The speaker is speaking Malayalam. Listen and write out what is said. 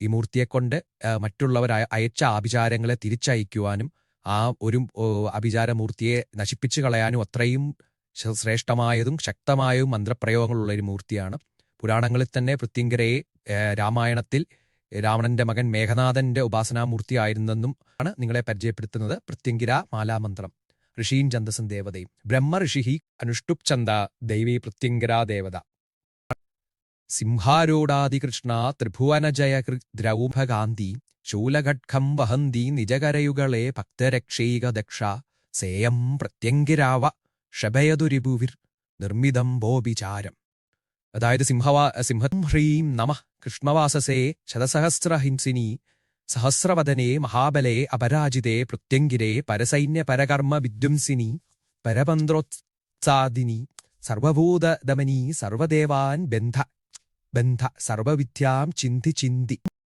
ഈ മൂർത്തിയെക്കൊണ്ട് മറ്റുള്ളവരായ അയച്ച ആഭിചാരങ്ങളെ തിരിച്ചയക്കുവാനും ആ ഒരു അഭിചാരമൂർത്തിയെ നശിപ്പിച്ചു കളയാനും അത്രയും ശ്രേഷ്ഠമായതും ശക്തമായതും മന്ത്രപ്രയോഗങ്ങളുള്ള ഒരു മൂർത്തിയാണ്. പുരാണങ്ങളിൽ തന്നെ പൃഥ്വിങ്കരയെ രാമായണത്തിൽ രാവണന്റെ മകൻ മേഘനാഥന്റെ ഉപാസനാമൂർത്തിയായിരുന്നെന്നും ആണ് നിങ്ങളെ പരിചയപ്പെടുത്തുന്നത്. പൃഥ്വിങ്കിര മാലാമന്ത്രം. ഋഷീൻ ഛന്ദസം ദേവതയും ബ്രഹ്മ ഋഷി അനുഷ്ടുപ് ഛന്ദ ദൈവീ പൃഥ്വിങ്കര ദേവത. സിംഹാരൂഢാദികൃഷ്ണ ത്രിഭുവനജയ ദ്രൗഭകാന്തി ശൂലഘട്ഖം വഹന്തി നിജകരയുകളെ ഭക്തരക്ഷൈക ദക്ഷ സേയം പ്രത്യങ്കിരാവ ഷഭയതുരിഭുവിർ നിർമ്മിതം ഭോപിചാരം. അതായത് സിംഹം ഹ്രീം നമ കൃഷ്ണവാസസേ ശതസഹസ്രഹിംസിനി സഹസ്രവദനേ മഹാബലേ അപരാജിതേ പ്രത്യങ്കിരേ പരസൈന്യ പരകർമ്മ വിദ്വംസിനി പരപന്ത്രോത്സാദിനി സർവഭൂതദമനി സർവദേവാൻ ബന്ധ സർവവിദ്യാം ചിന്തി